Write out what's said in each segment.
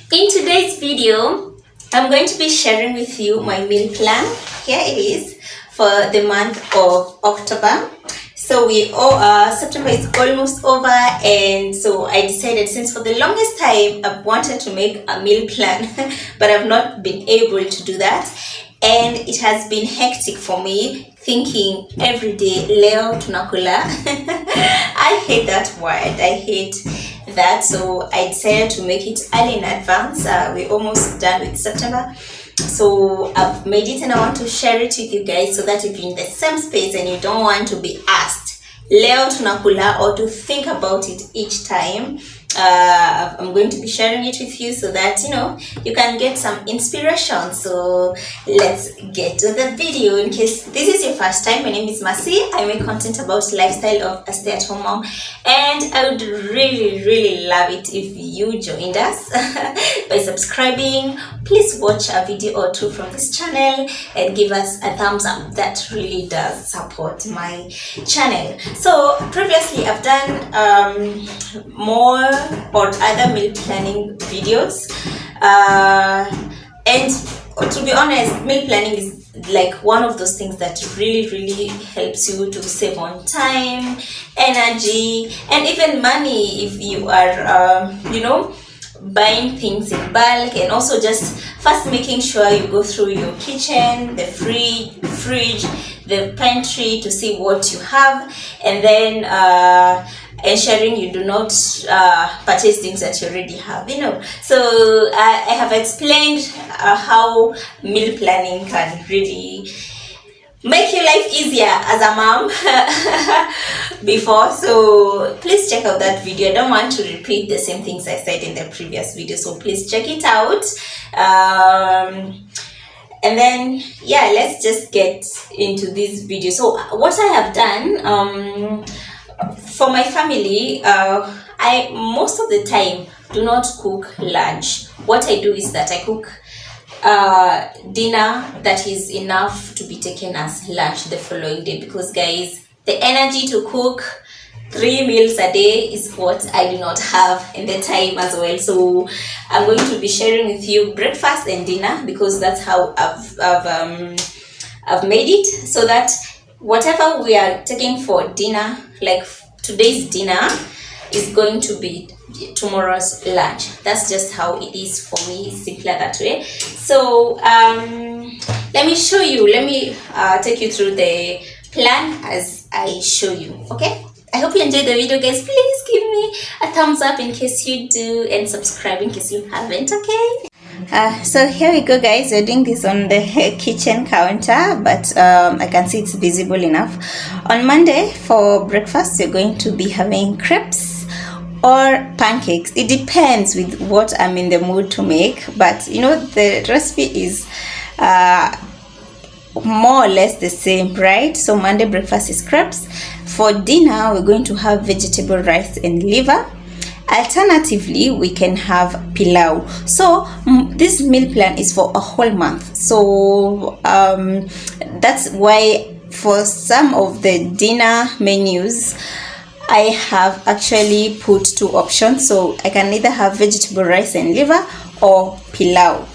In today's video, I'm going to be sharing with you my meal plan. Here it is for the month of October. So September is almost over, and so I decided, since for the longest time I've wanted to make a meal plan, but I've not been able to do that, and it has been hectic for me thinking every day leo tunakula. I hate that word. I hate that, so I decided to make it early in advance. We're almost done with September, so I've made it and I want to share it with you guys, so that if you're in the same space and you don't want to be asked leo tunakula or to think about it each time, I'm going to be sharing it with you so that you can get some inspiration. So let's get to the video. In case this is your first time, my name is Masi. I make content about lifestyle of a stay-at-home mom, and I would really love it if you joined us by subscribing. Please watch a video or two from this channel and give us a thumbs up. That really does support my channel. So previously I've done more or other meal planning videos, and to be honest, meal planning is like one of those things that really helps you to save on time, energy, and even money if you are buying things in bulk, and also just first making sure you go through your kitchen, the fridge, the pantry to see what you have, and then ensuring you do not purchase things that you already have. So I have explained how meal planning can really make your life easier as a mom before, so please check out that video. I don't want to repeat the same things I said in the previous video, so please check it out. And then let's just get into this video. So what I have done for my family, I most of the time do not cook lunch. What I do is that I cook dinner that is enough to be taken as lunch the following day, because guys, the energy to cook 3 meals a day is what I do not have, and the time as well. So I'm going to be sharing with you breakfast and dinner, because that's how I've made it, so that whatever we are taking for dinner, like today's dinner, is going to be tomorrow's lunch. That's just how it is for me. It's simpler that way. So let me show you, let me take you through the plan as I show you. Okay, I hope you enjoyed the video, guys. Please give me a thumbs up in case you do, and subscribe in case you haven't. Okay, so here we go, guys. We're doing this on the kitchen counter, but I can see it's visible enough. On Monday for breakfast, you're going to be having crepes or pancakes. It depends with what I'm in the mood to make, but the recipe is more or less the same, right? So Monday breakfast is crepes. For dinner, we're going to have vegetable rice and liver. Alternatively, we can have pilau. So this meal plan is for a whole month, so that's why for some of the dinner menus I have actually put 2 options, so I can either have vegetable rice and liver or pilau.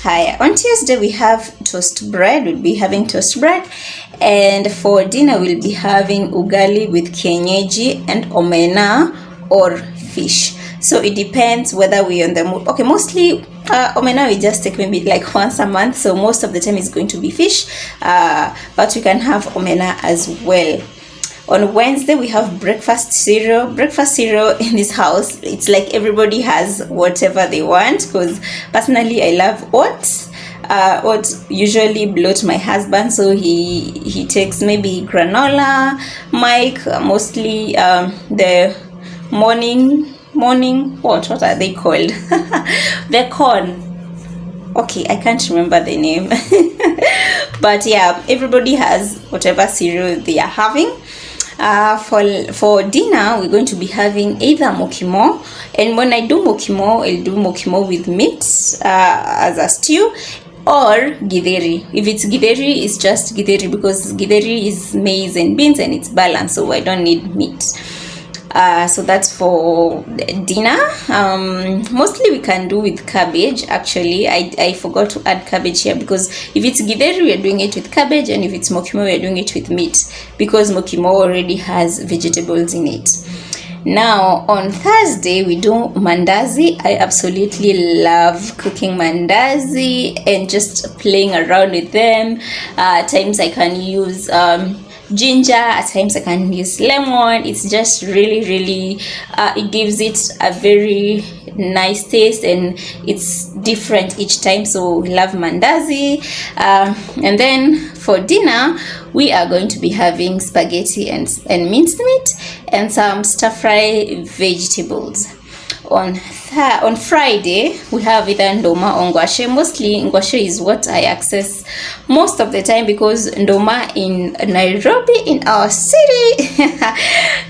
Hi, on Tuesday we have toast bread. We'll be having toast bread, and for dinner we'll be having ugali with kienyeji and omena or fish. So it depends whether we're on the mood. Okay, mostly omena we just take maybe like once a month, so most of the time it's going to be fish, but we can have omena as well. On Wednesday we have breakfast cereal. Breakfast cereal in this house, it's like everybody has whatever they want, because personally I love oats. Oats usually bloat my husband, so he takes maybe granola. Mike mostly the morning what are they called? The corn. Okay, I can't remember the name. But yeah, everybody has whatever cereal they are having. For dinner we're going to be having either mokimo, and when I do mokimo, I'll do mokimo with meat as a stew, or githeri. If it's githeri, it's just githeri, because githeri is maize and beans and it's balanced, so I don't need meat. So that's for dinner. Mostly we can do with cabbage. Actually, I forgot to add cabbage here, because if it's githeri, we're doing it with cabbage, and if it's mokimo, we're doing it with meat, because mokimo already has vegetables in it. Now on Thursday we do mandazi. I absolutely love cooking mandazi and just playing around with them. At times I can use ginger, at times I can use lemon. It's just really it gives it a very nice taste, and it's different each time. So we love mandazi. And then for dinner we are going to be having spaghetti and minced meat and some stir-fry vegetables. On Friday we have either ndoma or ngwashe. Mostly ngwashe is what I access most of the time, because ndoma in Nairobi, in our city,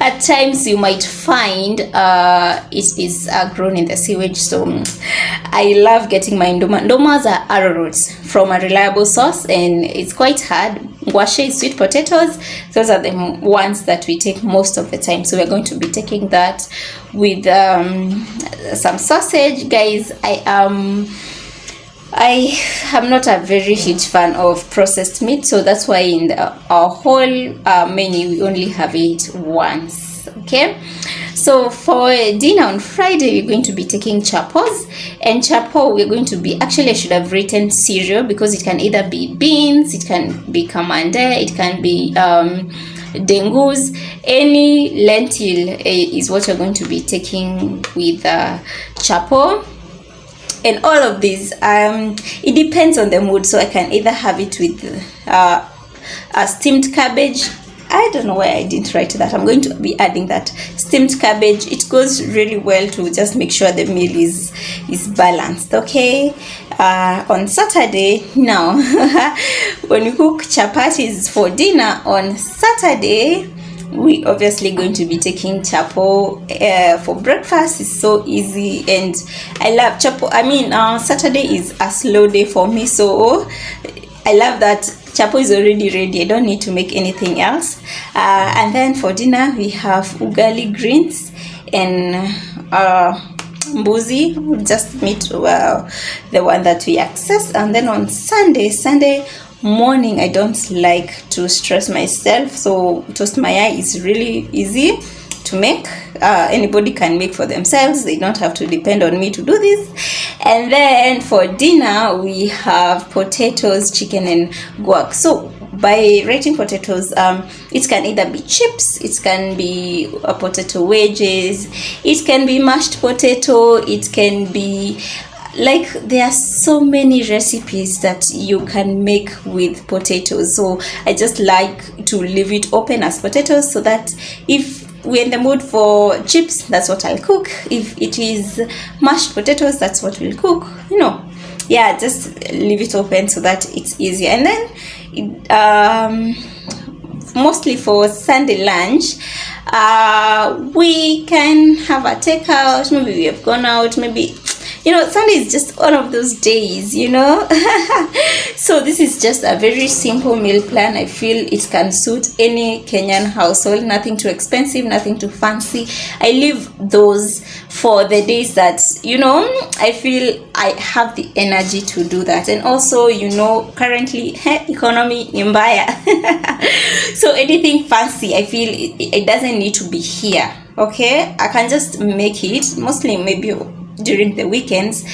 at times you might find it is grown in the sewage. So I love getting my ndoma. Ndomas are arrowroots from a reliable source, and it's quite hard. Ngwashe is sweet potatoes. Those are the ones that we take most of the time. So we're going to be taking that with some sausage. Guys, I am not a very huge fan of processed meat, so that's why in our whole menu we only have it once. Okay, so for dinner on Friday we're going to be taking chapos, and chapo we're going to be, actually I should have written cereal, because it can either be beans, it can be kamande, it can be dengus. Any lentil is what you're going to be taking with chapo. And all of these, it depends on the mood. So I can either have it with a steamed cabbage. I don't know why I didn't write that. I'm going to be adding that steamed cabbage. It goes really well to just make sure the meal is balanced. Okay. On Saturday, now when we cook chapatis for dinner on Saturday, we obviously going to be taking chapo for breakfast. It's so easy, and I love chapo. I mean, Saturday is a slow day for me, so I love that chapo is already ready. I don't need to make anything else. And then for dinner we have ugali greens and mbuzi, just meat, the one that we access. And then on Sunday morning, I don't like to stress myself, so toast maya is really easy to make. Anybody can make for themselves. They don't have to depend on me to do this. And then for dinner we have potatoes, chicken and guac. So by writing potatoes, it can either be chips, it can be potato wedges, it can be mashed potato, it can be, like, there are so many recipes that you can make with potatoes. So I just like to leave it open as potatoes, so that if we're in the mood for chips, that's what I'll cook. If it is mashed potatoes, that's what we'll cook. You know, yeah, just leave it open so that it's easier. And then mostly for Sunday lunch, we can have a takeout. Maybe we have gone out, maybe, you know, Sunday is just one of those days, you know. So this is just a very simple meal plan. I feel it can suit any Kenyan household. Nothing too expensive, nothing too fancy. I leave those for the days that, you know, I feel I have the energy to do that. And also, you know, currently economy ni mbaya. So anything fancy, I feel it doesn't need to be here. Okay, I can just make it, mostly maybe during the weekends,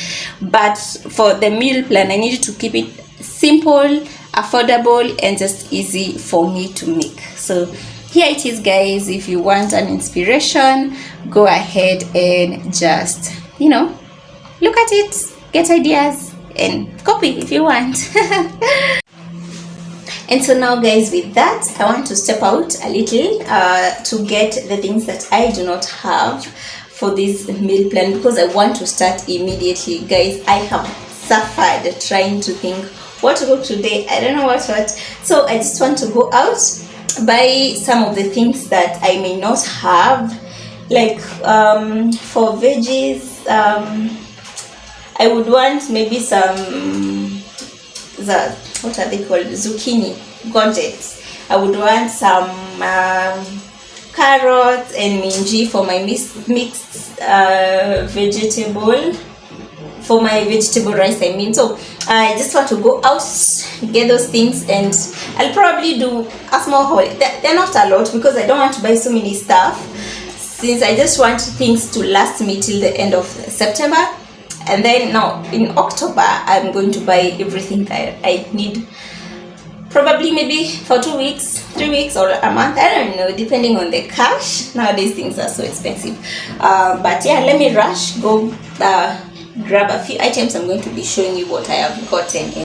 but for the meal plan I needed to keep it simple, affordable and just easy for me to make. So here it is, guys. If you want an inspiration, go ahead and just, you know, look at it, get ideas and copy if you want. And so now, guys, with that, I want to step out a little to get the things that I do not have for this meal plan, because I want to start immediately. Guys, I have suffered trying to think what to cook today. I don't know what. So I just want to go out, buy some of the things that I may not have, like for veggies, I would want maybe some, what are they called, zucchini gourgets. I would want some carrots and minji for my mixed vegetable, for my vegetable rice, I mean. So I just want to go out, get those things, and I'll probably do a small haul. They're not a lot because I don't want to buy so many stuff, since I just want things to last me till the end of September. And then now in October, I'm going to buy everything that I need, probably maybe for 2 weeks, 3 weeks, or a month. I don't know, depending on the cash. Nowadays things are so expensive. But yeah, let me rush, go grab a few items. I'm going to be showing you what I have gotten.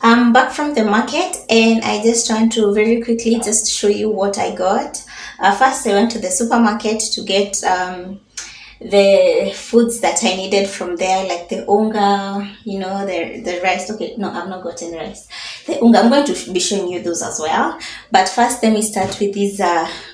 I'm back from the market, and I just want to very quickly just show you what I got. First, I went to the supermarket to get the foods that I needed from there, like the unga, you know, the rice. Okay, no, I've not gotten rice. The unga, I'm going to be showing you those as well. But first, let me start with these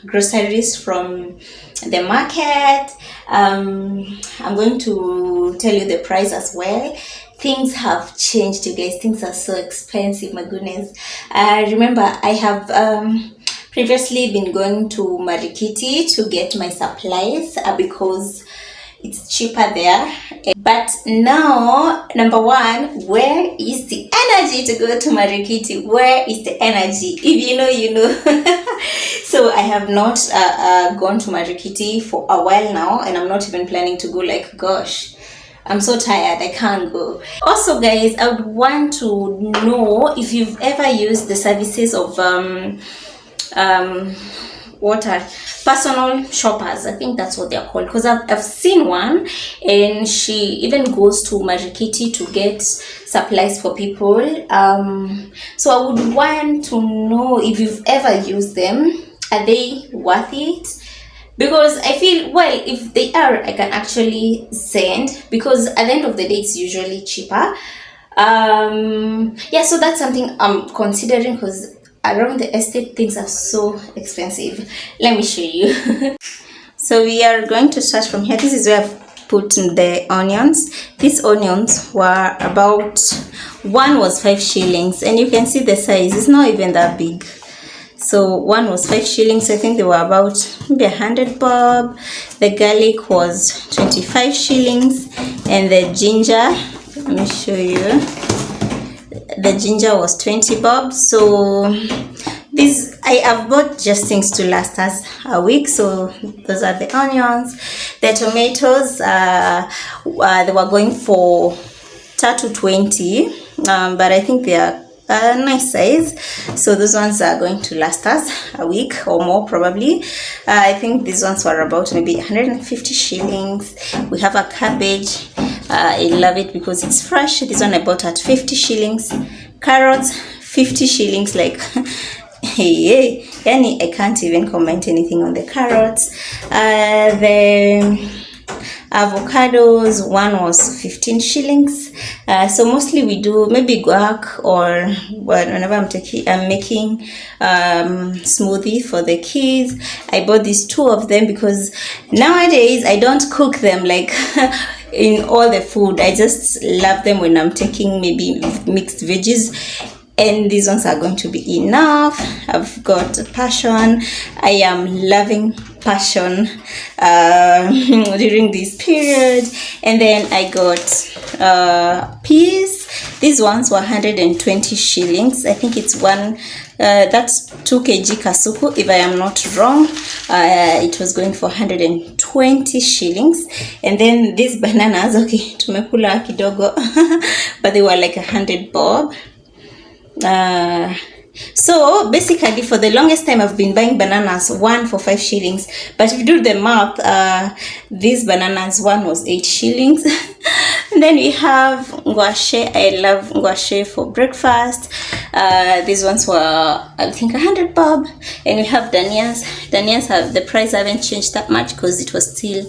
groceries from the market. I'm going to tell you the price as well. Things have changed, you guys. Things are so expensive, my goodness. Remember, I have previously been going to Marikiti to get my supplies because it's cheaper there. But now, number one, where is the energy to go to Marikiti? Where is the energy? If you know, you know. So I have not gone to Marikiti for a while now, and I'm not even planning to go. Like, gosh, I'm so tired, I can't go. Also, guys, I would want to know if you've ever used the services of what are personal shoppers. I think that's what they're called, because I've seen one, and she even goes to Marikiti to get supplies for people. So I would want to know if you've ever used them. Are they worth it? Because I feel, well, if they are, I can actually send, because at the end of the day it's usually cheaper. Yeah, so that's something I'm considering, because around the estate things are so expensive. Let me show you. So we are going to start from here. This is where I've put the onions. These onions were about, one was 5 shillings, and you can see the size, it's not even that big. So one was 5 shillings. I think they were about maybe 100 bob. The garlic was 25 shillings, and the ginger, let me show you, the ginger was 20 bob. So these, I have bought just things to last us a week. So those are the onions. The tomatoes, they were going for 20, but I think they are a nice size. So those ones are going to last us a week or more, probably. I think these ones were about maybe 150 shillings. We have a cabbage. I love it because it's fresh. This one I bought at 50 shillings. Carrots, 50 shillings. Like, hey, yani I can't even comment anything on the carrots. The avocados, one was 15 shillings. So mostly we do maybe guac, or whenever I'm making smoothie for the kids. I bought these 2 of them because nowadays I don't cook them like in all the food. I just love them when I'm taking maybe mixed veggies, and these ones are going to be enough. I've got passion. I am loving passion during this period. And then I got peas. These ones were 120 shillings. I think it's one, that's 2 kg kasuku, if I am not wrong. It was going for 120 shillings. And then these bananas, okay, tumekula kidogo, but they were like 100 bob. So basically for the longest time I've been buying bananas, one for 5 shillings, but if you do the math, these bananas, one was 8 shillings. And then we have ngwashe. I love ngwashe for breakfast. These ones were, I think, 100 bob. And we have danias. Danias have, the price haven't changed that much because it was still,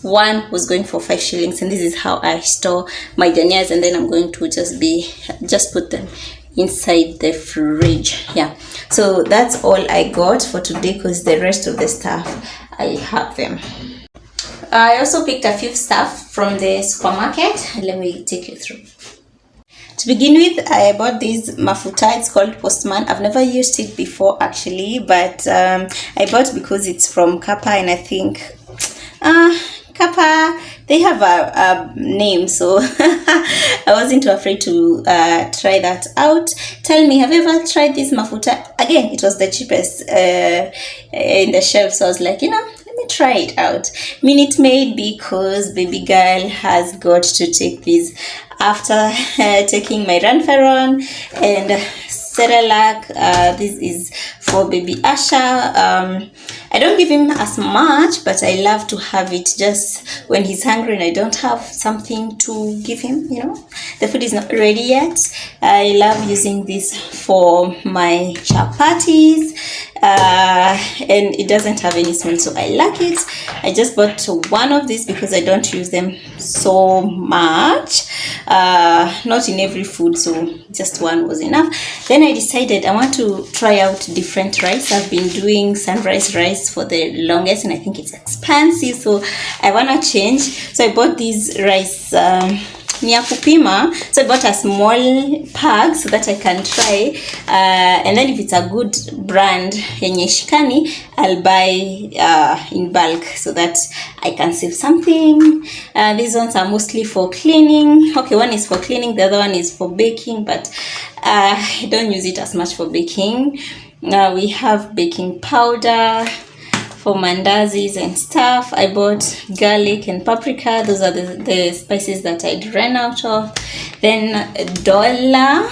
one was going for 5 shillings. And this is how I store my danias, and then I'm going to just put them inside the fridge. Yeah, so that's all I got for today, because the rest of the stuff I have them. I also picked a few stuff from the supermarket. Let me take you through. To begin with, I bought this mafuta. It's called Postman. I've never used it before actually, but I bought because it's from Kappa, and I think Kappa, they have a name, so I wasn't too afraid to try that out. Tell me, have you ever tried this mafuta? Again, it was the cheapest in the shelf, so I was like, let me try it out. Minute Maid, because baby girl has got to take this after taking my Ranferon and Cerelac. This is for baby Asha. I don't give him as much, but I love to have it just when he's hungry and I don't have something to give him, the food is not ready yet. I love using this for my chapatis, and it doesn't have any smell, so I like it. I just bought one of these because I don't use them so much, not in every food, so just one was enough. Then I decided I want to try out different rice. I've been doing sunrise rice for the longest, and I think it's expensive, so I want to change. So I bought these rice niya kupima, so I bought a small pack so that I can try, and then if it's a good brand yenye shikani, I'll buy in bulk so that I can save something. These ones are mostly for cleaning. Okay, one is for cleaning, the other one is for baking, but I don't use it as much for baking. We have baking powder for mandazis and stuff. I bought garlic and paprika. Those are the spices that I'd run out of. Then $1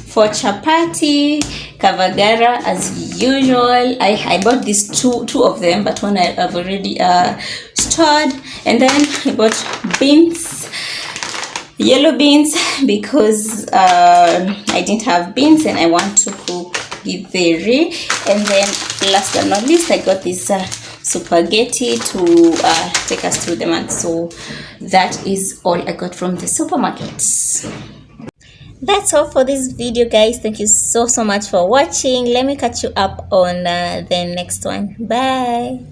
for chapati, kavagara as usual. I bought these two of them, but one I've already stored. And then I bought beans, yellow beans, because I didn't have beans and I want to cook githeri. And then last but not least, I got this spaghetti to take us through the month. So that is all I got from the supermarkets. That's all for this video, guys. Thank you so much for watching. Let me catch you up on the next one. Bye.